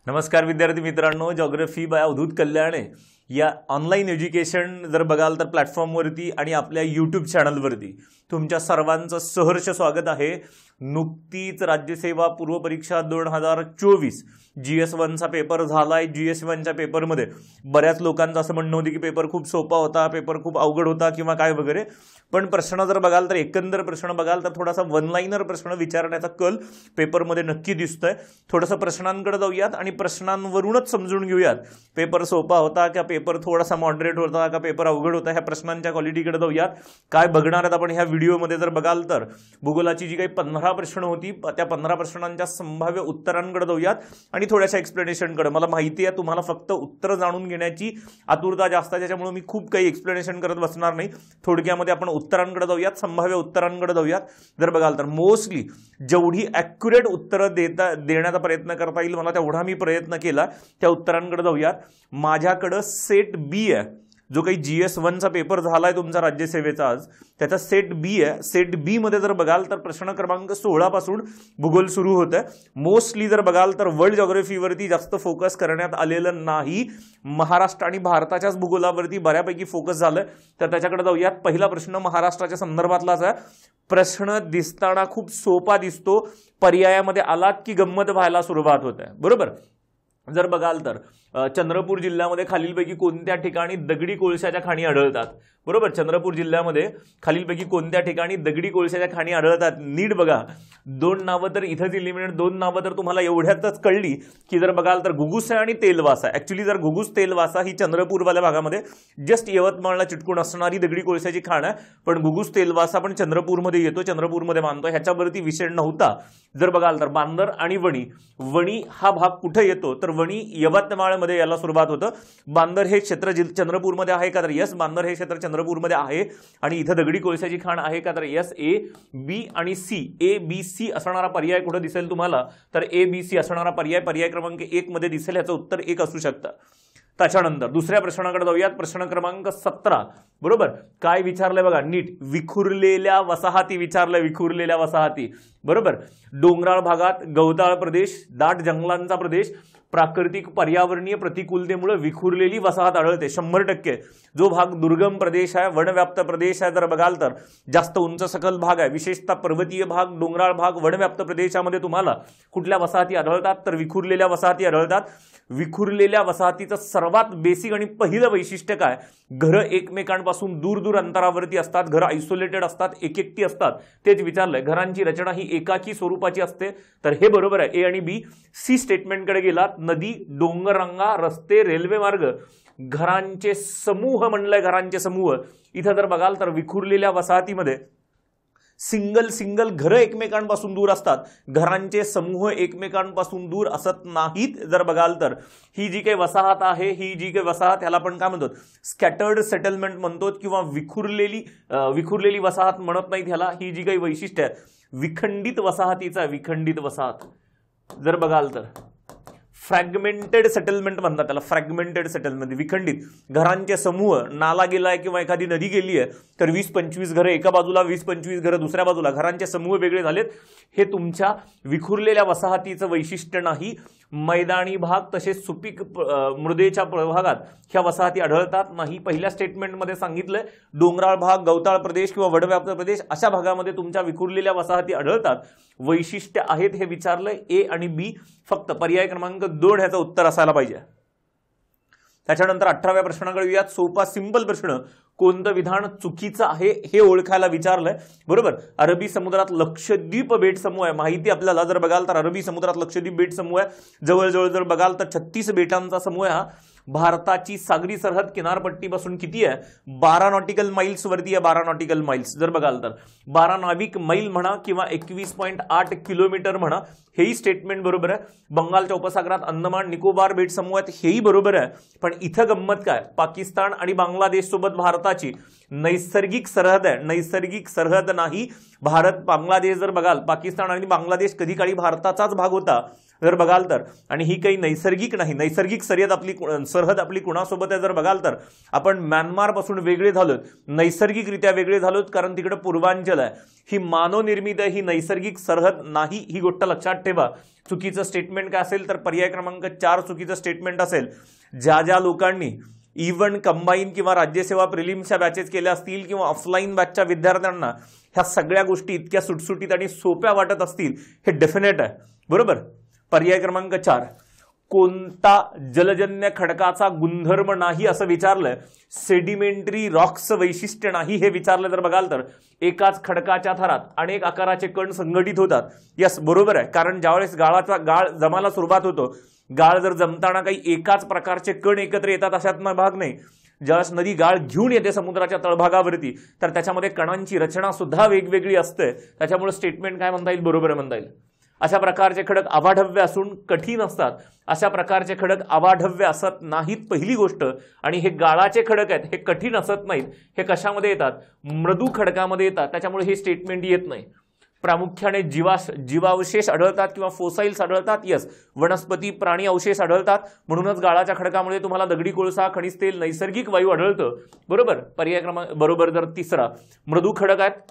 नमस्कार विद्यार्थी मित्रांनो, जॉग्रफी बाय अवधूत कल्याणे या ऑनलाईन एज्युकेशन जर बघाल तर प्लॅटफॉर्मवरती आणि आपल्या यूट्यूब चॅनलवरती तुमच्या सर्वांचं सहर्ष स्वागत आहे। नुकतीच राज्यसेवा पूर्व परीक्षा 2024 GS1चा पेपर झालाय। GS1च्या पेपरमध्ये बऱ्याच लोकांचं असं म्हणणं होतं की पेपर खूप सोपा होता, पेपर खूप अवघड होता किंवा काय वगैरे, पण प्रश्न जर बघाल तर एकंदर प्रश्न बघाल तर थोडासा वन लाइनर प्रश्न विचारण्याचा कल पेपरमध्ये नक्की दिसतोय। थोडंसं प्रश्नांकडे जाऊयात आणि प्रश्नांवरूनच समजून घेऊयात पेपर सोपा होता का, पेपर थोडासा मॉडरेट होता का, पेपर अवघड होता। ह्या प्रश्नांच्या क्वालिटीकडे जाऊयात। काय बघणार आहेत आपण ह्या व्हिडिओमध्ये जर बघाल तर भूगोलाची जी काही 15 प्रश्न होती त्या 15 प्रश्नांच्या संभाव्य उत्तरांकडे जाऊयात आणि थोड्याशा एक्सप्लेनेशनकडे। मला माहिती आहे तुम्हाला फक्त उत्तर जाणून घेण्याची आतुरता जास्त आहे, त्याच्यामुळे मी खूप काही एक्सप्लेनेशन करत बसणार नाही। थोडक्यामध्ये आपण उत्तरांकडे जाऊयात, संभाव्य उत्तरांकडे जाऊयात। जर बघाल तर मोस्टली जेवढी ॲक्युरेट उत्तरं देण्याचा प्रयत्न करता येईल मला तेवढा मी प्रयत्न केला। त्या उत्तरांकडे जाऊयात। माझ्याकडे सेट बी आहे, जो काही GS1चा पेपर झालाय तुमचा राज्यसेवेचा आज, त्याचा सेट बी आहे। सेट बी मध्ये जर बघाल तर प्रश्न क्रमांक 16 पासून भूगोल सुरू होतं। मोस्टली जर बघाल तर वर्ल्ड जॉग्रफीवरती जास्त फोकस करण्यात आलेलं नाही, महाराष्ट्र आणि भारताच्याच भूगोलावरती बऱ्यापैकी फोकस झालं। तर त्याच्याकडे जाऊयात। पहिला प्रश्न महाराष्ट्राच्या संदर्भातलाच आहे। प्रश्न दिसताना खूप सोपा दिसतो, पर्यायामध्ये आलात की गंमत व्हायला सुरुवात होते, बरोबर। जर बघाल तर चंद्रपूर जिल्ह्यामध्ये खालीलपैकी कोणत्या ठिकाणी दगडी कोळशाच्या खाणी आढळतात, बरोबर। चंद्रपूर जिल्ह्यामध्ये खालीलपैकी कोणत्या ठिकाणी दगडी कोळशाच्या खाणी आढळतात, नीट बघा। दोन नावं तर इथंच इलिमिनेट, दोन नावं तर तुम्हाला एवढ्यातच कळली की जर बघाल तर घुगुस आणि तेलवासा। ऍक्च्युली जर घुगुस तेलवासा ही चंद्रपूरवाल्या भागामध्ये जस्ट यवतमाळला चिटकून असणारी दगडी कोळशाची खाण आहे, पण घुगुस तेलवासा पण चंद्रपूरमध्ये येतो, चंद्रपूरमध्ये मानतो, ह्याच्यावरती विषय नव्हता। जर बघाल तर बांदर आणि वणी, वणी हा भाग कुठे येतो तर वणी यवतमाळमध्ये याला सुरुवात होतं। बांदर हे क्षेत्र चंद्रपूरमध्ये आहे का तर यस, बांदर हे क्षेत्र चंद्रपूरमध्ये आहे। आणि इथं दगडी कोळशाची खाण आहे का तर यस। A, B आणि C, A, B, C असणारा पर्याय कुठे दिसेल तुम्हाला तर A, B, C असणारा पर्याय क्रमांक 1 मध्ये दिसेल। याचं उत्तर 1 असू शकतं। त्याच्यानंतर दुसऱ्या प्रश्नाकडे जाऊयात। प्रश्न क्रमांक 17, बरोबर। काय विचारलंय बघा नीट, विखुरलेल्या वसाहती विचारलंय, विखुरलेल्या वसाहती, बरोबर। डोंगराळ भागात गवताळ प्रदेश, दाट जंगलांचा प्रदेश, प्राकृतिक पर्यावरणीय प्रतिकूलतेमुळे विखुरलेली वसाहत आढळते 100%। जो भाग दुर्गम प्रदेश आहे, वनव्याप्त प्रदेश आहे, जर बघाल तर जास्त उंच सकल भाग आहे, विशेषतः पर्वतीय भाग, डोंगराळ भाग, वनव्याप्त प्रदेशामध्ये तुम्हाला कुठल्या वसाहती आढळतात तर विखुरलेल्या वसाहती आढळतात। विखुरलेल्या वसाहतीचं सर्वात बेसिक आणि पहिलं वैशिष्ट्य काय, घरं एकमेकांपासून दूर दूर अंतरावरती असतात, घरं आयसोलेटेड असतात, एकटी असतात, तेच विचारलंय। घरांची रचना ही एकाकी स्वरूपाची असते, तर हे बरोबर आहे A आणि B। C स्टेटमेंटकडे गेलात, नदी, डोंगररांगा, रस्ते, रेल्वे मार्ग, घरांचे समूह म्हणलंय, घरांचे समूह। इथं जर बघाल तर विखुरलेल्या वसाहतीमध्ये सिंगल घरं एकमेकांपासून दूर असतात, घरांचे समूह एकमेकांपासून दूर असत नाहीत। जर बघाल तर ही जी काही वसाहत आहे, ही जी काही वसाहत ह्याला आपण काय म्हणतो, स्कॅटर्ड सेटलमेंट म्हणतो किंवा विखुरलेली वसाहत म्हणत नाहीत ह्याला। ही जी काही वैशिष्ट्य आहे विखंडित वसाहतीचा, विखंडित वसाहत। जर बघाल तर फ्रॅगमेंटेड सेटलमेंट म्हणतात त्याला, फ्रॅगमेंटेड सेटलमेंट, विखंडित घरांचे समूह। नाला गेलाय किंवा एखादी नदी गेली आहे तर 20-25 घरं एका बाजूला, 20-25 घरं दुसऱ्या बाजूला, घरांचे समूह वेगळे झालेत। हे तुमच्या विखुरलेल्या वसाहतीचं वैशिष्ट्य नाही। मैदानी भाग तसेच सुपीक मृदेच्या भागात ह्या वसाहती आढळतात नाही। पहिल्या स्टेटमेंटमध्ये सांगितलंय डोंगराळ भाग, गवताळ प्रदेश किंवा वनव्याप्त प्रदेश अशा भागामध्ये तुमच्या विखुरलेल्या वसाहती आढळतात। वैशिष्ट्य आहेत हे विचारलंय A आणि B, फक्त पर्याय क्रमांक 2 ह्याचं उत्तर असायला पाहिजे। त्याच्यानंतर 18व्या प्रश्नाकडे येऊयात। सोपा सिंपल प्रश्न, कोणतं विधान चुकीचं आहे हे ओळखायला विचारलंय, बरोबर। अरबी समुद्रात लक्षद्वीप बेट समूह आहे, माहिती आपल्याला। जर बघाल तर अरबी समुद्रात लक्षद्वीप बेट समूह आहे, जवळजवळ जर बघाल तर 36 बेटांचा समूह हा। भारताची सागरी सरहद किनारपट्टीपासून किती आहे, 12 नॉटिकल माइल्स वरती आहे, 12 नॉटिकल माइल्स। जर बघाल तर 12 नाविक मैल म्हणा किंवा 21.8 किलोमीटर म्हणा, हेही स्टेटमेंट बरोबर आहे। बंगालच्या उपसागरात अंदमान निकोबार बेट समूह आहेत, हेही बरोबर आहे। पण इथं गंमत काय, पाकिस्तान आणि बांगलादेश सोबत भारताची नैसर्गिक सरहद आहे, नैसर्गिक सरहद नाही। भारत बांगलादेश जर बघाल, पाकिस्तान आणि बांगलादेश कधी काळी भारताचाच भाग होता, जर बघाल तर, आणि ही काही नैसर्गिक नाही, नैसर्गिक सरहद आपली कुणासोबत आहे जर बघाल तर आपण म्यानमार पासून वेगळे झालोत, नैसर्गिकरित्या वेगळे झालोत, कारण तिकडे पूर्वांचल आहे. ही मानवनिर्मित आहे, ही नैसर्गिक सरहद नाही, ही गोष्ट लक्षात ठेवा. चुकीचं स्टेटमेंट काय असेल तर पर्याय क्रमांक 4 चुकीचं स्टेटमेंट असेल. ज्या लोकांनी इव्हन कंबाईन किंवा राज्यसेवा प्रिलिम्सच्या बॅचेस केल्या असतील किंवा ऑफलाईन बॅचच्या विद्यार्थ्यांना ह्या सगळ्या गोष्टी इतक्या सुटसुटीत आणि सोप्या वाटत असतील, हे डेफिनेट आहे. बरोबर. पर्याय क्रमांक 4. कोणता जलजन्य खडकाचा गुणधर्म नाही असं विचारलंय. सेडिमेंटरी रॉक्स वैशिष्ट्य नाही हे विचारलं जर बघाल तर एकाच खडकाच्या थरात अनेक आकाराचे कण संघटित होतात. यस, बरोबर आहे. कारण ज्यावेळेस गाळ जमायला सुरुवात होतो, गाळ जर जमताना काही एकाच प्रकारचे कण एकत्र येतात अशातला भाग नाही. ज्यावेळेस नदी गाळ घेऊन येते समुद्राच्या तळभागावरती तर त्याच्यामध्ये कणांची रचना सुद्धा वेगवेगळी असते. त्याच्यामुळे स्टेटमेंट काय म्हणता येईल, बरोबर म्हणता येईल. अशा प्रकारचे खडक अवाढव्य असून कठीण असतात. अशा प्रकारचे खडक अवाढव्य असत नाहीत, पहिली गोष्ट. आणि हे गाळाचे खडक आहेत, हे कठीण असत नाहीत. हे कशामध्ये येतात, मृदू खडकामध्ये येतात. त्याच्यामुळे हे स्टेटमेंट येत नाही. प्रामुख्याने जीवावशेष आढळतात किंवा फोसाइल्स आढळतात. यस, वनस्पती प्राणी अवशेष आढळतात. म्हणूनच गाळाच्या खडकामुळे तुम्हाला दगडी कोळसा, खनिज तेल, नैसर्गिक वायू आढळतं. बरोबर. पर्याय क्रमांक बरोबर. जर 3 मृदू खडक आहेत,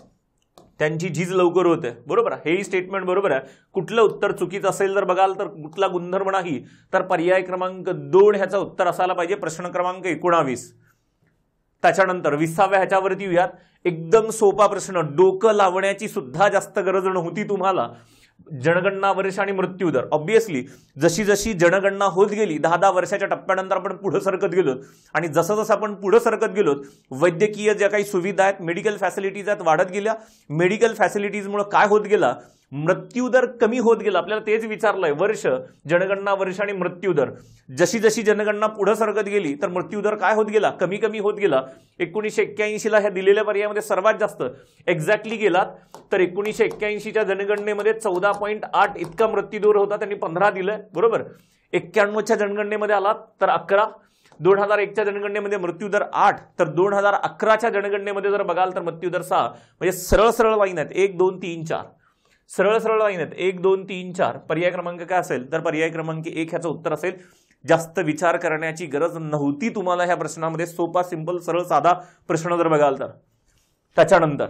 त्यांची झीज लवकर होते. बरोबर. हेही स्टेटमेंट बरोबर आहे. कुठलं उत्तर चुकीचं असेल जर बघाल तर कुठला गुणधर्म नाही तर पर्याय क्रमांक 2 ह्याचं उत्तर असायला पाहिजे. प्रश्न क्रमांक 19. त्याच्यानंतर 20व्या ह्याच्यावरती येऊयात. एकदम सोपा प्रश्न, डोकं लावण्याची सुद्धा जास्त गरज नव्हती तुम्हाला. जनगणना वर्ष आणि मृत्यूदर. ऑब्व्हियसली जशी जशी जनगणना होत गेली 10-10 वर्षाच्या टप्प्यानंतर आपण पुढे सरकत गेलो, आणि जसं जसं आपण पुढे सरकत गेलो वैद्यकीय ज्या काही सुविधा आहेत, मेडिकल फॅसिलिटीज आहेत, वाढत गेल्या. मेडिकल फॅसिलिटीजमुळे काय होत गेला, मृत्यूदर कमी होत गेला. आपल्याला तेच विचारलंय, वर्ष, जनगणना वर्ष आणि मृत्यूदर. जशी जशी जनगणना पुढे सरकत गेली तर मृत्यूदर काय होत गेला, कमी कमी होत गेला. 1981ला ह्या दिलेल्या पर्यायामध्ये सर्वात जास्त एक्झॅक्टली गेलात तर 1981च्या जनगणनेमध्ये 14.8 इतका मृत्यूदर होता, त्यांनी 15 दिलंय. बरोबर. 91च्या जनगणनेमध्ये आलात तर 11. 2001च्या जनगणनेमध्ये मृत्यूदर 8, तर 2011च्या जनगणनेमध्ये जर बघाल तर मृत्यूदर 6. म्हणजे सरळ सरळ लाईन आहेत, 1 2 3 4. सरळ सरळ लाईन आहेत, 1 2 3 4. पर्याय क्रमांक काय असेल तर पर्याय क्रमांक 1 ह्याचं उत्तर असेल. जास्त विचार करण्याची गरज नव्हती तुम्हाला ह्या प्रश्नामध्ये. सोपा, सिंपल, सरळ, साधा प्रश्न जर बघाल तर. त्याच्यानंतर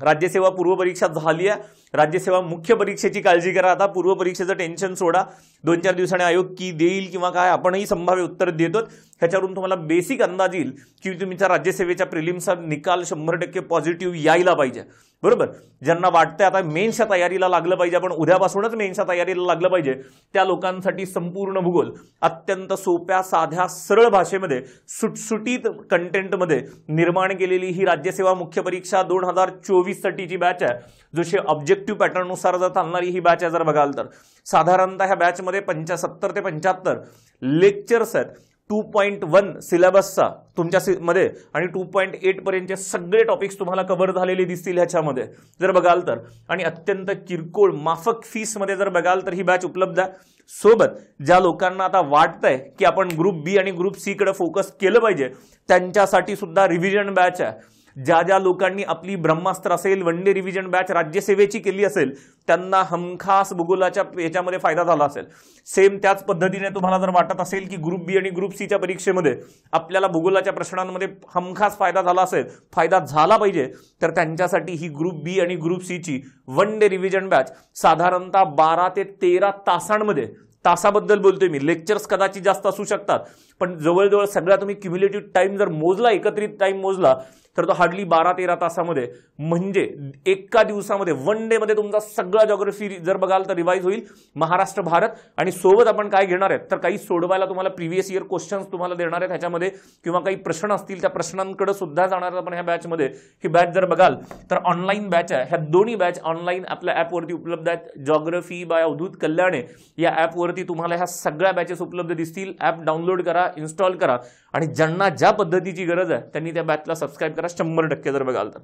राज्यसेवा पूर्व परीक्षा झाली आहे. राज्यसेवा मुख्य परीक्षेची काळजी करा. आता पूर्व परीक्षेचं टेन्शन सोडा. 2-4 दिवसांनी आयोग की देईल किंवा काय, आपणही संभाव्य उत्तर देतो. ह्याच्यावरून तुम्हाला बेसिक अंदाज येईल की तुमच्या राज्यसेवेच्या प्रिलिम्सचा निकाल 100% पॉझिटिव्ह यायला पाहिजे. बरोबर. ज्यांना वाटतंय आता मेन्सच्या तयारीला लागलं पाहिजे, आपण उद्यापासूनच मेन्सच्या तयारीला लागलं पाहिजे, त्या लोकांसाठी संपूर्ण भूगोल अत्यंत सोप्या, साध्या, सरळ भाषेमध्ये, सुटसुटीत कंटेंटमध्ये निर्माण केलेली ही राज्यसेवा मुख्य परीक्षा 2024 साठीची बॅच आहे. जशी ऑब्जेक्टिव्ह पॅटर्ननुसार जर चालणारी ही बॅच आहे जर बघाल तर साधारणतः ह्या बॅचमध्ये 70 ते 75 लेक्चर्स आहेत. 2.1 सिलेबसचा तुमच्या मध्ये आणि 2.8 पर्यंतचे सगळे टॉपिक्स तुम्हाला कव्हर झालेले दिसतील ह्याच्यामध्ये जर बघाल तर. आणि अत्यंत किरकोळ माफक फीसमध्ये जर बघाल तर ही बॅच उपलब्ध आहे. सोबत ज्या लोकांना आता वाटतंय की आपण ग्रुप बी आणि ग्रुप सी कडे फोकस केलं पाहिजे त्यांच्यासाठी सुद्धा रिव्हिजन बॅच आहे. ज्या लोकांनी आपली ब्रह्मास्त्र असेल, वन डे रिव्हिजन बॅच राज्यसेवेची केली असेल त्यांना हमखास भूगोलाच्या याच्यामध्ये फायदा झाला असेल. सेम त्याच पद्धतीने तुम्हाला जर वाटत असेल की ग्रुप बी आणि ग्रुप सीच्या परीक्षेमध्ये आपल्याला भूगोलाच्या प्रश्नांमध्ये हमखास फायदा झाला असेल, फायदा झाला पाहिजे, तर त्यांच्यासाठी ही ग्रुप बी आणि ग्रुप सीची वन डे रिव्हिजन बॅच साधारणतः 12 ते 13 तासांमध्ये, तासाबद्दल बोलतोय मी, लेक्चर्स कदाचित जास्त असू शकतात पण जवळजवळ सगळा तुम्ही क्युम्युलेटिव्ह टाइम जर मोजला, एकत्रित टाइम मोजला तर तो हार्डली 12-13 तासामध्ये, म्हणजे एका दिवसामध्ये वन डे मध्ये तुमचा सगळा जॉग्राफी जर बघाल तर रिवाइज होईल, महाराष्ट्र, भारत. आणि सोबत आपण काय घेणार आहेत तर काही सोडवायला तुम्हाला प्रिव्हियस इयर क्वेश्चन्स तुम्हाला देणार आहेत ह्याच्यामध्ये, किंवा काही प्रश्न असतील त्या प्रश्नांकडे सुद्धा जाणार आपण ह्या बॅचमध्ये. ही बॅच जर बघाल तर ऑनलाईन बॅच आहे. ह्या दोन्ही बॅच ऑनलाईन आपल्या ॲपवरती उपलब्ध आहेत. जॉग्राफी बाय अवधूत कल्याणे या ॲपवरती तुम्हाला ह्या सगळ्या बॅचेस उपलब्ध दिसतील. ॲप डाउनलोड करा, इन्स्टॉल करा आणि ज्यांना ज्या पद्धतीची गरज आहे त्यांनी त्या बॅचला सबस्क्राईब करा 100% जर बघाल तर.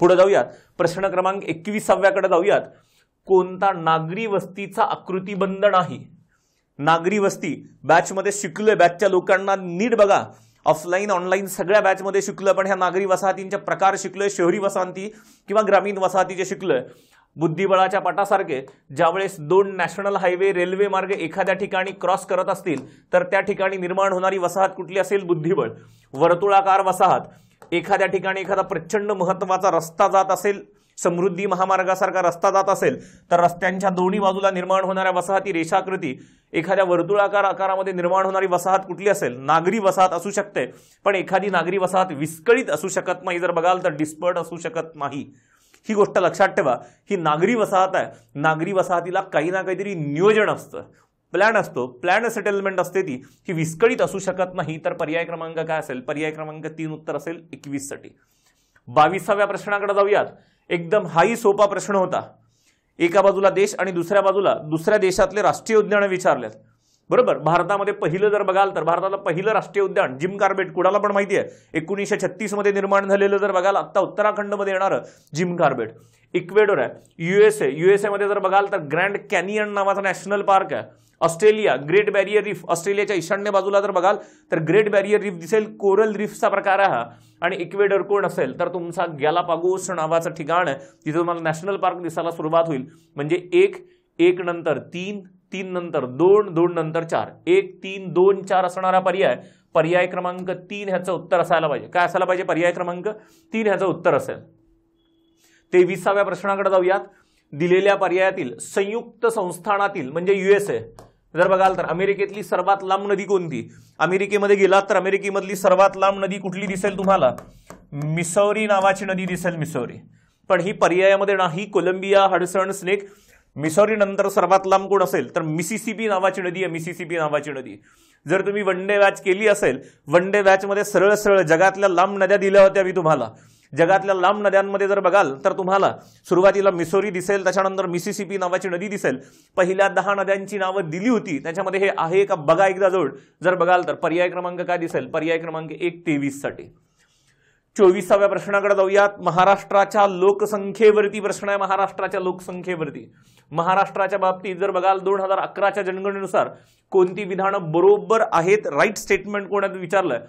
पुढे जाऊयात, प्रश्न क्रमांक 21व्याकडे जाऊयात. कोणता नागरी वस्तीचा आकृतिबंध नाही? नागरी वस्ती बॅचमध्ये शिकलोय, बॅचच्या लोकांना नीट बघा. ऑफलाईन ऑनलाईन सगळ्या बॅचमध्ये शिकलोय, पण ह्या नागरी वसाहतींचे प्रकार शिकलोय. शहरी वसाहती किंवा ग्रामीण वसाहतीचे शिकलोय. बुद्धिबळाच्या पाटासारखे ज्यावेळेस दोन नॅशनल हायवे रेल्वे मार्ग एखाद्या ठिकाणी क्रॉस करत असतील तर त्या ठिकाणी निर्माण होणारी वसाहत कुठली असेल? बुद्धिबळ. वर्तुळाकार वसाहत एखाद्या ठिकाणी एखादा प्रचंड महत्त्वाचा रस्ता जात असेल, समृद्धी महामार्गासारखा रस्ता जात असेल तर रस्त्यांच्या दोन्ही बाजूला निर्माण होणाऱ्या वसाहती रेषाकृती एखाद्या वर्तुळाकार आकारामध्ये निर्माण होणारी वसाहत कुठली असेल? नागरी वसाहत असू शकते. पण एखादी नागरी वसाहत विस्कळीत असू शकत नाही, जर बघाल तर डिस्पर्ट असू शकत नाही. ही गोष्ट लक्षात ठेवा. ही नागरी वसाहत आहे. नागरी वसाहतीला काही ना काहीतरी नियोजन असतं, प्लॅन असतो, प्लॅन सेटलमेंट असते ती. ही विस्कळीत असू शकत नाही. तर पर्याय क्रमांक काय असेल? पर्याय क्रमांक 3 उत्तर असेल 21 साठी. 22व्या प्रश्नाकडे जाऊयात. एकदम हाही सोपा प्रश्न होता. एका बाजूला देश आणि दुसऱ्या बाजूला दुसऱ्या देशातले राष्ट्रीय उद्यान विचारलेत. बरोबर. भारतामध्ये पहिलं जर बघाल तर भारताला पहिलं राष्ट्रीय उद्यान जिम कार्बेट कुणाला पण माहिती आहे, 1936 मध्ये निर्माण झालेलं जर बघाल आता उत्तराखंडमध्ये येणारं जिम कार्बेट. इक्वेडोर आहे. युएसए मध्ये जर बघाल तर ग्रँड कॅनियन नावाचा नॅशनल पार्क आहे. ऑस्ट्रेलिया ग्रेट बॅरियर रीफ, ऑस्ट्रेलियाच्या ईशान्य बाजूला जर बघाल तर ग्रेट बॅरियर रीफ दिसेल, कोरल रीफचा प्रकार आहे हा. आणि इक्वेडोर कोण असेल तर तुमचा गॅलापागोस नावाचं ठिकाण आहे, तिथे तुम्हाला नॅशनल पार्क दिसायला सुरुवात होईल. म्हणजे 1 नंतर 3, 3 नंतर 2, 2 नंतर 4, 1 3 2 4 असणारा पर्याय क्रमांक 3 ह्याचं उत्तर असायला पाहिजे. काय असायला पाहिजे? पर्याय क्रमांक 3 ह्याचं उत्तर असेल. 23व्या प्रश्नाकडे जाऊयात. दिलेल्या पर्यायातील संयुक्त संस्थानातील म्हणजे युएसए जर बघाल तर अमेरिकेतली सर्वात लांब नदी कोणती? अमेरिकेमध्ये गेलात तर अमेरिकेमधली सर्वात लांब नदी कुठली दिसेल तुम्हाला? मिसौरी नावाची नदी दिसेल, मिसौरी. पण ही पर्यायामध्ये नाही. Colombia, Hudson, snake. मिसौरी नंतर सर्वात लांब कोण असेल तर मिसिसिपी नावाची नदी आहे, मिसिसिपी नावाची नदी. जर तुम्ही वन डे मॅच केली असेल, वन डे मॅचमध्ये सरळ सरळ जगातल्या लांब नद्या दिल्या होत्या मी तुम्हाला. जगातल्या लांब नद्यांमध्ये जर बघाल तर तुम्हाला सुरुवातीला मिसौरी दिसेल, त्याच्यानंतर मिसिसिपी नावाची नदी दिसेल. पहिल्या 10 नद्यांची नावं दिली होती, त्याच्यामध्ये हे आहे का बघा एकदा जोड. जर बघाल तर पर्याय क्रमांक काय दिसेल? पर्याय क्रमांक 1 23 साठी. 24व्या प्रश्नाकडे जाऊयात. महाराष्ट्राच्या लोकसंख्येवरती प्रश्न आहे. महाराष्ट्राच्या लोकसंख्येवरती. महाराष्ट्राच्या बाबतीत जर बघाल 2011च्या जनगणनेनुसार कोणती विधानं बरोबर आहेत? राईट स्टेटमेंट कोणाला विचारलंय?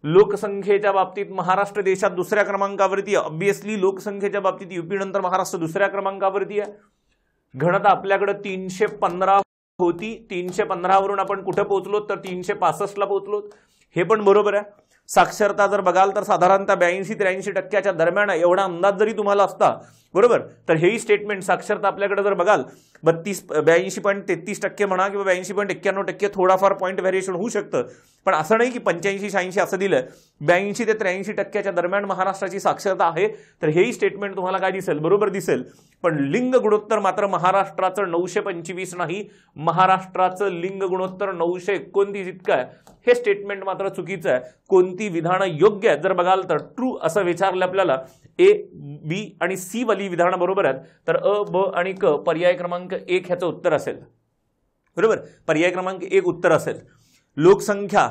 लोकसंख्येच्या बाबतीत महाराष्ट्र देशात दुसऱ्या क्रमांकावरती आहे. ऑब्व्हियसली लोकसंख्येच्या बाबतीत युपी नंतर महाराष्ट्र दुसऱ्या क्रमांकावरती आहे. घनता आपल्याकडे 315 होती. 315 वरून आपण कुठे पोहोचलो तर 365 ला पोहोचलो. हे पण बरोबर आहे. साक्षरता जर बघाल तर साधारणतः 82-83% दरम्यान एवढा अंदाज जरी तुम्हाला असता, बरोबर, तर हेही स्टेटमेंट साक्षरता आपल्याकडे जर बघाल 82.33% म्हणा किंवा 82.91%, थोडाफार पॉईंट व्हेरिएशन होऊ शकतं. पण असं नाही की 85-86 असं दिलंय. 82 ते 83% दरम्यान महाराष्ट्राची साक्षरता आहे. तर हेही स्टेटमेंट तुम्हाला काय दिसेल? बरोबर दिसेल. पण लिंग गुणोत्तर मात्र महाराष्ट्राचं 925 नाही, महाराष्ट्राचं लिंग गुणोत्तर 929 इतकं आहे. हे स्टेटमेंट मात्र चुकीचं आहे. कोणती विधानं योग्य आहेत जर बघाल तर ट्रू असं विचारलं आपल्याला. ए, बी आणि सी वाली विधानं बरोबर आहेत. तर अ, ब आणि क पर्याय क्रमांक 1 ह्याचं उत्तर असेल. बरोबर. पर्याय क्रमांक 1 उत्तर असेल. लोकसंख्या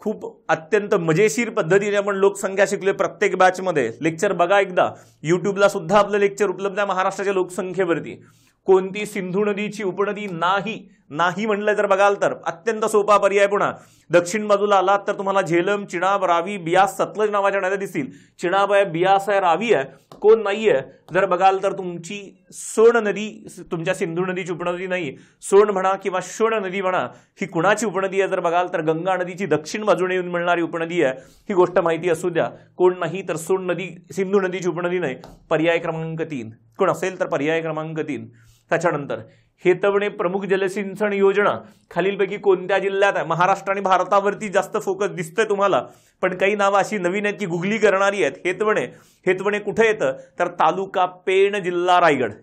खूप अत्यंत मजेशीर पद्धतीने आपण लोकसंख्या शिकले प्रत्येक बॅचमध्ये. लेक्चर बघा एकदा. युट्यूबला सुद्धा आपलं लेक्चर उपलब्ध आहे महाराष्ट्राच्या लोकसंख्येवरती. कोणती सिंधू नदीची उपनदी नाही म्हणलं जर बघाल तर अत्यंत सोपा पर्याय. पुन्हा दक्षिण बाजूला आलात तर तुम्हाला झेलम, चिनाब, रावी, बियास, सतलज नावाच्या नद्या दिसतील. चिनाब आहे, बियास आहे, रावी आहे. कोण नाहीये जर बघाल तर तुमची सोन नदी, तुमच्या सिंधू नदीची उपनदी नाही. सोन म्हणा किंवा शोण नदी म्हणा, ही कुणाची उपनदी आहे जर बघाल तर गंगा नदीची दक्षिण बाजूने येऊन मिळणारी उपनदी आहे. ही गोष्ट माहिती असू द्या. कोण नाही तर सोन नदी, सिंधू नदीची उपनदी नाही. पर्याय क्रमांक 3 कोण असेल तर पर्याय क्रमांक 3. त्याच्यानंतर हेतवणे प्रमुख जलसिंचन योजना खालीलपैकी कोणत्या जिल्ह्यात आहे? महाराष्ट्र आणि भारतावरती जास्त फोकस दिसतोय तुम्हाला, पण काही नावं अशी नवीन आहेत की गुगली करणारी आहेत. हेतवणे कुठे येतं तर तालुका पेण, जिल्हा रायगड.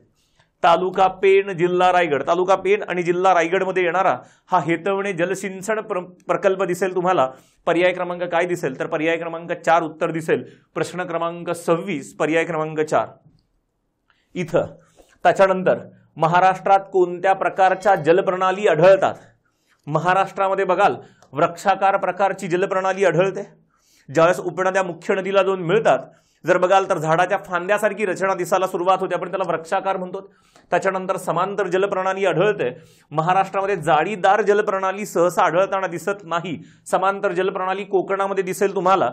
तालुका पेण, जिल्हा रायगड. तालुका पेण आणि जिल्हा रायगडमध्ये येणारा हा हेतवणे जलसिंचन प्रकल्प दिसेल तुम्हाला. पर्याय क्रमांक काय दिसेल तर पर्याय क्रमांक 4 उत्तर दिसेल. प्रश्न क्रमांक 26 पर्याय क्रमांक 4 इथं. त्याच्यानंतर महाराष्ट्रात कोणत्या प्रकारच्या जलप्रणाली आढळतात? महाराष्ट्रामध्ये बघाल वृक्षाकार प्रकारची जलप्रणाली आढळते. ज्यावेळेस उपनद्या मुख्य नदीला जाऊन मिळतात जर बघाल तर झाडाच्या फांद्यासारखी रचना दिसायला सुरुवात होते, आपण त्याला वृक्षाकार म्हणतो. त्याच्यानंतर समांतर जलप्रणाली आढळते. महाराष्ट्रामध्ये जाळीदार जलप्रणाली सहसा आढळताना दिसत नाही. समांतर जलप्रणाली कोकणामध्ये दिसेल तुम्हाला.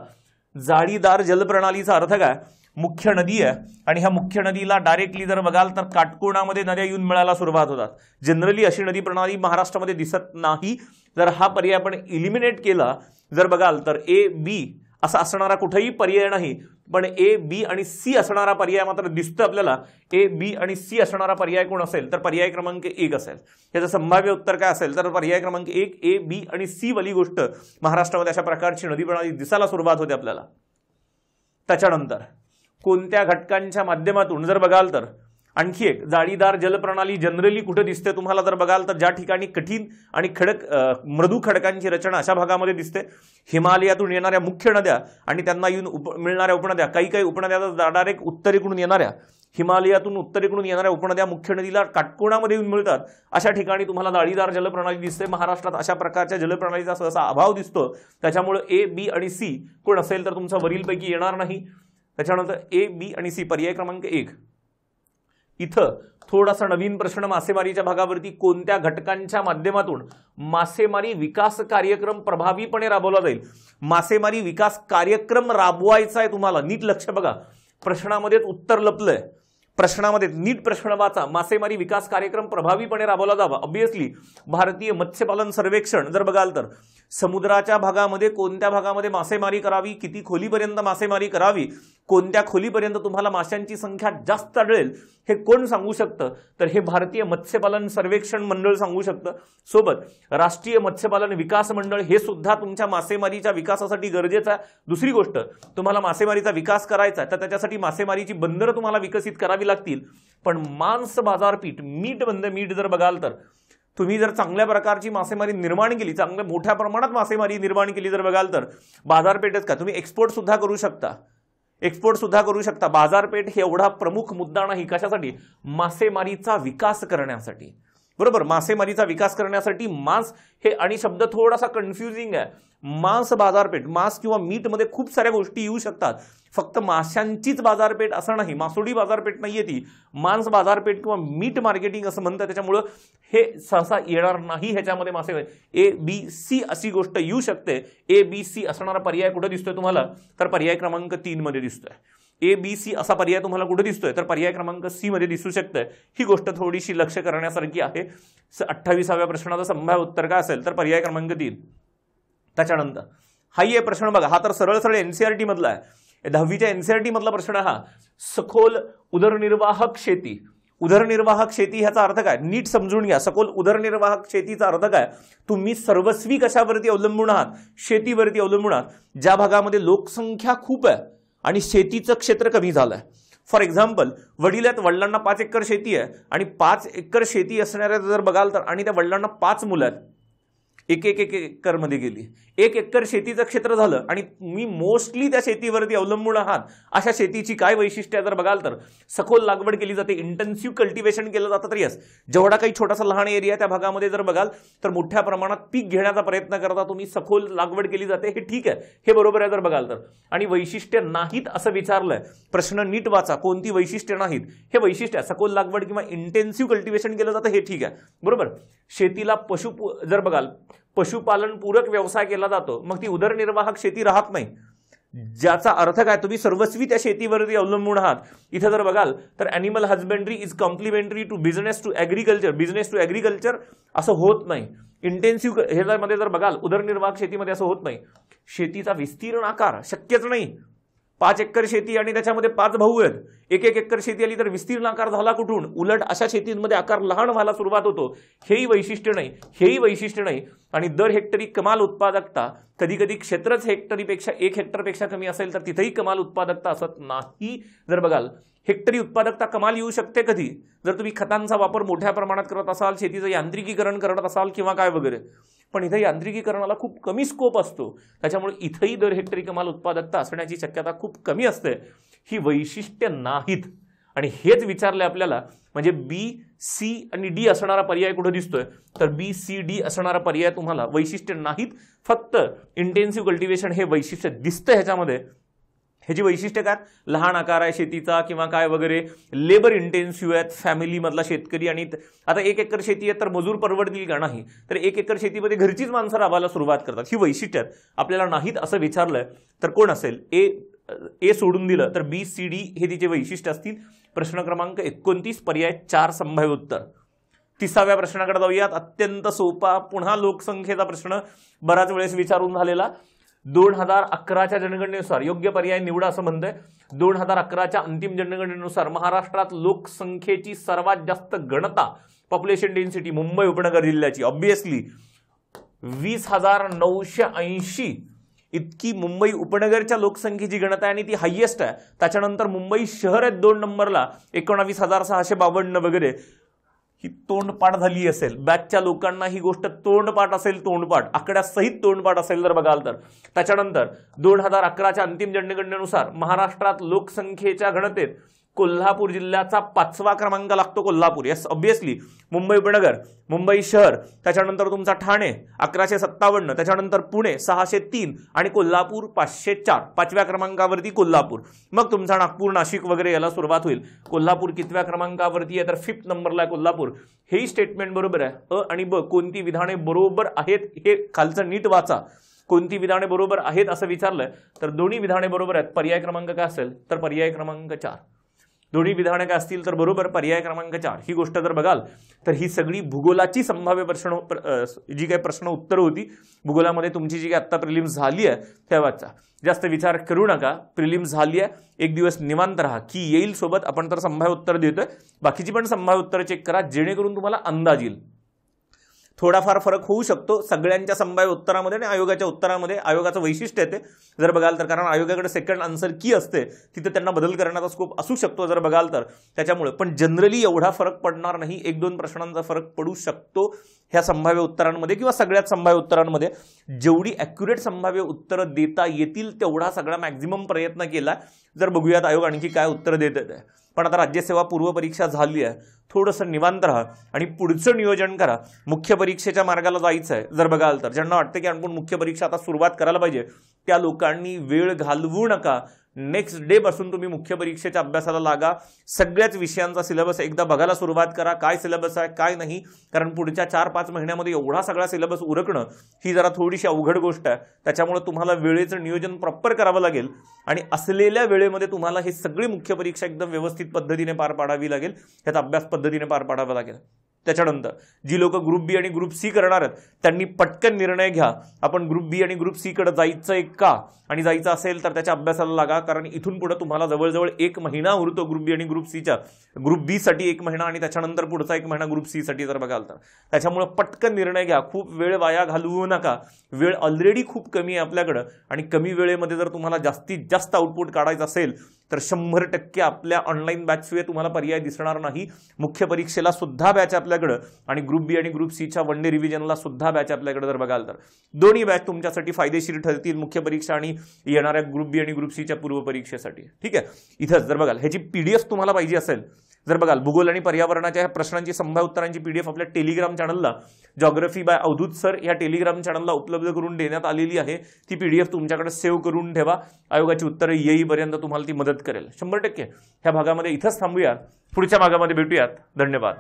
जाळीदार जलप्रणालीचा अर्थ काय? मुख्य नदी आहे आणि ह्या मुख्य नदीला डायरेक्टली जर बघाल तर काटकोनामध्ये नद्या येऊन मिळायला सुरुवात होतात. जनरली अशी नदी प्रणाली महाराष्ट्रामध्ये दिसत नाही. जर हा पर्याय आपण इलिमिनेट केला जर बघाल तर ए बी असा असणारा कुठेही पर्याय नाही, पण ए बी आणि सी असणारा पर्याय मात्र दिसतो आपल्याला. ए बी आणि सी असणारा पर्याय कोण असेल तर पर्याय क्रमांक 1 असेल. याचं संभाव्य उत्तर काय असेल तर पर्याय क्रमांक 1 ए बी आणि सी वाली गोष्ट महाराष्ट्रामध्ये अशा प्रकारची नदी प्रणाली दिसायला सुरुवात होते आपल्याला. त्याच्यानंतर कोणत्या घटकांच्या माध्यमातून जर बघाल तर आणखी एक जाळीदार जलप्रणाली जनरली कुठे दिसते तुम्हाला जर बघाल तर ज्या ठिकाणी कठीण आणि खडक मृदू खडकांची रचना अशा भागामध्ये दिसते. हिमालयातून येणाऱ्या मुख्य नद्या आणि त्यांना येऊन मिळणाऱ्या उपनद्या, काही उपनद्या डायरेक्ट उत्तरेकडून येणाऱ्या, हिमालयातून उत्तरेकडून येणाऱ्या उपनद्या मुख्य नदीला काटकोनामध्ये येऊन मिळतात. अशा ठिकाणी तुम्हाला जाळीदार जलप्रणाली दिसते. महाराष्ट्रात अशा प्रकारच्या जलप्रणालीचा सहसा अभाव दिसतो. त्याच्यामुळे ए बी आणि सी कोण असेल तर तुमचा वरीलपैकी येणार नाही. त्याच्यानंतर ए बी आणि सी पर्याय क्रमांक 1. इथं थोडासा नवीन प्रश्न मासेमारीच्या भागावरती, कोणत्या घटकांच्या माध्यमातून मासेमारी विकास कार्यक्रम प्रभावीपणे राबवला जाईल. मासेमारी विकास कार्यक्रम राबवायचा आहे तुम्हाला. नीट लक्ष बघा, प्रश्नामध्येच उत्तर लपलंय. प्रश्नामध्ये नीट प्रश्न वाचा. मासेमारी विकास कार्यक्रम प्रभावीपणे राबवला जावा. ऑब्व्हियसली भारतीय मत्स्यपालन सर्वेक्षण जर बघाल तर समुद्राच्या भागामध्ये कोणत्या भागामध्ये मासेमारी करावी, किती खोलीपर्यंत मासेमारी करावी, कोणत्या खोलीपर्यंत तुम्हाला माशांची संख्या जास्त आढळेल हे कोण सांगू शकतं तर हे भारतीय मत्स्यपालन सर्वेक्षण मंडळ सांगू शकतं. सोबत राष्ट्रीय मत्स्यपालन विकास मंडळ हे सुद्धा तुमच्या मासेमारीच्या विकासासाठी गरजेचं आहे. दुसरी गोष्ट, तुम्हाला मासेमारीचा विकास करायचा आहे तर त्याच्यासाठी मासेमारीची बंदरं तुम्हाला विकसित करावी लागतील. पण मांस बाजारपेठ मीठ जर बघाल तर तुम्ही जर चांगल्या प्रकारची मासेमारी निर्माण केली, चांगल्या मोठ्या प्रमाणात मासेमारी निर्माण केली जर बघाल तर बाजारपेठच का तुम्ही एक्सपोर्ट सुद्धा करू शकता. बाजारपेठ हे एवढा प्रमुख मुद्दा नाही. कशासाठी? मासेमारीचा विकास करण्यासाठी. बरोबर, मासेमारीचा विकास करण्यासाठी मांस हे आणि शब्द थोडासा कन्फ्युजिंग आहे. मांस बाजारपेठ, मांस किंवा मीट मध्ये खूप साऱ्या गोष्टी येऊ शकतात. फक्त माशांचीच बाजारपेठ असं नाही, मासोडी बाजारपेठ नाहीये ती, मांस बाजारपेठ किंवा मीट मार्केटिंग असं म्हणतात. त्याच्यामुळं हे सहसा येणार नाही ह्याच्यामध्ये मासेमारी. ए बी सी अशी गोष्ट येऊ शकते. ए बी सी असणारा पर्याय कुठे दिसतोय तुम्हाला तर पर्याय क्रमांक 3 मध्ये दिसतोय. ए बी सी असा पर्याय तुम्हाला कुठे दिसतोय तर पर्याय क्रमांक सी मध्ये दिसू शकतंय. ही गोष्ट थोडीशी लक्ष करण्यासारखी आहे. 28व्या प्रश्नाचं संभाव्य उत्तर काय असेल तर पर्याय क्रमांक 3. त्याच्यानंतर हा ये प्रश्न बघा, हा तर सरळ एनसीईआरटी मधला आहे. 10वीच्या एनसीईआरटी मधला प्रश्न हा. सखोल उदरनिर्वाहक शेती. उदरनिर्वाहक शेती ह्याचा अर्थ काय नीट समजून घ्या. सखोल उदरनिर्वाहक शेतीचा अर्थ काय, तुम्ही सर्वस्वी कशावरती अवलंबून आहात, शेतीवरती अवलंबून आहात. ज्या भागामध्ये लोकसंख्या खूप आहे आणि शेतीचं क्षेत्र कमी झालंय. फॉर एक्झाम्पल, वडील आहेत, वडिलांना 5 एकर शेती आहे आणि 5 एकर शेती असणाऱ्या जर बघाल तर आणि त्या वडिलांना 5 मुलं आहेत, एक एकर मध्ये गेली, 1 एकर शेतीचं क्षेत्र झालं आणि मी मोस्टली त्या शेतीवरती अवलंबून आहात. अशा शेतीची काय वैशिष्ट्य जर बघाल तर सखोल लागवड केली जाते, इंटेन्सिव्ह कल्टिवेशन केलं जातं. तर यस, जेवढा काही छोटासा लहान एरिया त्या भागामध्ये जर बघाल तर मोठ्या प्रमाणात पीक घेण्याचा प्रयत्न करता तुम्ही, सखोल लागवड केली जाते, हे ठीक आहे, हे बरोबर आहे जर बघाल तर. आणि वैशिष्ट्य नाहीत असं विचारलंय, प्रश्न नीट वाचा, कोणती वैशिष्ट्य नाहीत हे वैशिष्ट्य, सखोल लागवड किंवा इंटेन्सिव्ह कल्टिवेशन केलं जातं हे ठीक आहे, बरोबर. शेतीला जर बघाल पशुपालन पूरक व्यवसाय केला जातो, मग ती उदरनिर्वाहक शेती राहत नाही. ज्याचा अर्थ काय, तुम्ही सर्वस्वी त्या शेतीवरती अवलंबून आहात. इथं जर बघाल तर animal husbandry is complementary to business to agriculture असं होत नाही. इंटेन्सिव्ह ह्याच्यामध्ये जर बघाल उदरनिर्वाहक शेतीमध्ये असं होत नाही. शेतीचा विस्तीर्ण आकार शक्यच नाही. 5 एकर शेती आणि त्याच्यामध्ये 5 भाऊ आहेत, 1 एकर शेती आली तर विस्तीर्ण आकार झाला कुठून, उलट अशा शेतींमध्ये आकार लहान व्हायला सुरुवात होतो. हेही वैशिष्ट्य नाही. आणि दर हेक्टरी कमाल उत्पादकता, कधी क्षेत्रच 1 हेक्टरपेक्षा कमी असेल तर तिथेही कमाल उत्पादकता असत नाही. जर बघाल हेक्टरी उत्पादकता कमाल येऊ शकते कधी, जर तुम्ही खतांचा वापर मोठ्या प्रमाणात करत असाल, शेतीचं यांत्रिकीकरण करत असाल किंवा काय वगैरे. पण इथे यांत्रिकीकरणाला खूप कमी स्कोप असतो, त्याच्यामुळे इथेही दर हेक्टरी कमाल उत्पादकता असण्याची शक्यता खूप कमी असते. ही वैशिष्ट्य नाहीत आणि हेच विचारले आपल्याला. म्हणजे बी सी आणि डी असणारा पर्याय कुठे दिसतोय तर बी सी डी असणारा पर्याय तुम्हाला वैशिष्ट्य नाहीत, फक्त इंटेन्सिव्ह कल्टिवेशन हे वैशिष्ट्य दिसतं ह्याच्यामध्ये. ह्याची वैशिष्ट्य काय, लहान आकार आहे शेतीचा किंवा काय वगैरे, लेबर इंटेन्सिव्ह आहेत, फॅमिली मधला शेतकरी. आणि आता 1 एकर शेती आहे तर मजूर परवडतील का, नाही, तर 1 एकर शेतीमध्ये घरचीच माणसं राबायला सुरुवात करतात. ही वैशिष्ट्य आपल्याला नाहीत असं विचारलंय तर कोण असेल, ए ए सोडून दिलं तर बी सी डी हे तिचे वैशिष्ट्य असतील. प्रश्न क्रमांक 29 पर्याय 4 संभाव्य उत्तर. 30व्या प्रश्नाकडे जाऊयात. अत्यंत सोपा, पुन्हा लोकसंख्येचा प्रश्न बराच वेळेस विचारून झालेला. 2011च्या जनगणनेनुसार योग्य पर्याय निवडा असं म्हणतंय. 2011च्या अंतिम जनगणनेनुसार महाराष्ट्रात लोकसंख्येची सर्वात जास्त गणता, पॉप्युलेशन डेन्सिटी मुंबई उपनगर जिल्ह्याची ऑब्विसली 20,980 इतकी मुंबई उपनगरच्या लोकसंख्येची गणता आहे आणि ती हायेस्ट आहे. त्याच्यानंतर मुंबई शहर आहेत 2 नंबरला 19,652 वगैरे. ही तोंडपाठ झाली असेल बॅचच्या लोकांना, ही गोष्ट तोंडपाठ असेल, तोंडपाठ आकड्यासहित तोंडपाठ असेल जर बघाल तर. त्याच्यानंतर 2011च्या अंतिम जनगणनेनुसार महाराष्ट्रात लोकसंख्येच्या गणनेत कोल्हापूर जिल्ह्याचा 5वा क्रमांक लागतो. Kolhapur, yes obviously. मुंबई उपनगर, मुंबई शहर, त्याच्यानंतर तुमचा ठाणे 1157, त्याच्यानंतर पुणे 603 आणि कोल्हापूर 504. 5व्या क्रमांकावरती कोल्हापूर. मग तुमचा नागपूर, नाशिक वगैरे याला सुरुवात होईल. कोल्हापूर कितव्या क्रमांकावरती आहे तर 5th नंबरला आहे कोल्हापूर. हेही स्टेटमेंट बरोबर आहे. अ आणि ब कोणती विधाने बरोबर आहेत हे खालचं नीट वाचा. कोणती विधाने बरोबर आहेत असं विचारलंय तर दोन्ही विधाने बरोबर आहेत. पर्याय क्रमांक काय असेल तर पर्याय क्रमांक 4. दोन्ही विधाने काय असतील तर बरोबर पर्याय क्रमांक 4. ही गोष्ट जर बघाल तर ही सगळी भूगोलाची संभाव्य जी काही प्रश्न उत्तर होती भूगोलामध्ये तुमची जी काही आत्ता प्रिलिम्स झाली आहे तेव्हाचा. जास्त विचार करू नका, प्रिलिम्स झाली आहे, एक दिवस निवांत राहा की येईल सोबत. आपण तर संभाव्य उत्तर देतोय, बाकीची पण संभाव्य उत्तर चेक करा जेणेकरून तुम्हाला अंदाज येईल. थोडाफार फरक होऊ शकतो सगळ्यांच्या संभाव्य उत्तरामध्ये आणि आयोगाच्या उत्तरामध्ये. आयोगाचं वैशिष्ट्य येते जर बघाल तर, कारण आयोगाकडे सेकंड आन्सर की असते, तिथे त्यांना बदल करण्याचा स्कोप असू शकतो जर बघाल तर. त्याच्यामुळे पण जनरली एवढा फरक पडणार नाही. 1-2 प्रश्नांचा फरक पडू शकतो ह्या संभाव्य उत्तरांमध्ये किंवा सगळ्यात संभाव्य उत्तरांमध्ये. जेवढी ॲक्युरेट संभाव्य उत्तरं देता येतील तेवढा सगळा मॅक्झिमम प्रयत्न केला. जर बघूयात आयोग आणखी काय उत्तर देत आहे. पण आता राज्यसेवा पूर्व परीक्षा झाली आहे, थोडंसं निवांत राहा आणि पुढचं नियोजन करा. मुख्य परीक्षेच्या मार्गाला जायचं आहे जर बघाल तर, ज्यांना वाटतं की आपण मुख्य परीक्षा आता सुरुवात करायला पाहिजे त्या लोकांनी वेळ घालवू नका. नेक्स्ट डे पासून तुम्ही मुख्य परीक्षेच्या अभ्यासाला लागा. सगळ्याच विषयांचा सिलेबस एकदा बघायला सुरुवात करा, काय सिलेबस आहे काय नाही. कारण पुढच्या 4-5 महिन्यामध्ये एवढा सगळा सिलेबस उरकणं ही जरा थोडीशी अवघड गोष्ट आहे. त्याच्यामुळे तुम्हाला वेळेचं नियोजन प्रॉपर करावं लागेल आणि असलेल्या वेळेमध्ये तुम्हाला ही सगळी मुख्य परीक्षा एकदम व्यवस्थित पद्धतीने पार पाडावी लागेल. ह्याचा अभ्यास पद्धतीने पार पाडावा लागेल. त्याच्यानंतर जी लोक ग्रुप बी आणि ग्रुप सी करणार आहेत त्यांनी पटकन निर्णय घ्या, आपण ग्रुप बी आणि ग्रुप सी कडे जायचंय का, आणि जायचं असेल तर त्याच्या अभ्यासाला लागा. कारण इथून पुढे तुम्हाला जवळजवळ 1 महिना उरतो ग्रुप बी आणि ग्रुप सीच्या. ग्रुप बी साठी 1 महिना आणि त्याच्यानंतर पुढचा 1 महिना ग्रुप सी साठी जर बघाल तर. त्याच्यामुळे पटकन निर्णय घ्या, खूप वेळ वाया घालवू नका. वेळ ऑलरेडी खूप कमी आहे आपल्याकडं आणि कमी वेळेमध्ये जर तुम्हाला जास्तीत जास्त आउटपुट काढायचं असेल तर 100% आपल्या ऑनलाईन बॅचशिवाय तुम्हाला पर्याय दिसणार नाही. मुख्य परीक्षेला सुद्धा बॅच आपल्याकडं आणि ग्रुप बी आणि ग्रुप सीच्या 1 डे रिव्हिजनला सुद्धा बॅच आपल्याकडे जर बघाल तर. दोन्ही बॅच तुमच्यासाठी फायदेशीर ठरतील, मुख्य परीक्षा आणि येणाऱ्या ग्रुप बी आणि ग्रुप सीच्या पूर्व परीक्षेसाठी. ठीक आहे, इथंच जर बघाल ह्याची PDF तुम्हाला पाहिजे असेल जर बघाल भूगोल आणि पर्यावरणाच्या ह्या प्रश्नांची संभाव्य उत्तरांची PDF आपल्या टेलिग्राम चॅनलला जॉग्रफी बाय अवधूत सर या टेलिग्राम चॅनलला उपलब्ध करून देण्यात आलेली आहे. ती PDF तुमच्याकडे सेव्ह करून ठेवा, आयोगाची उत्तरं येईपर्यंत तुम्हाला ती मदत करेल 100%. ह्या भागामध्ये इथंच थांबूया, पुढच्या भागामध्ये भेटूयात. धन्यवाद.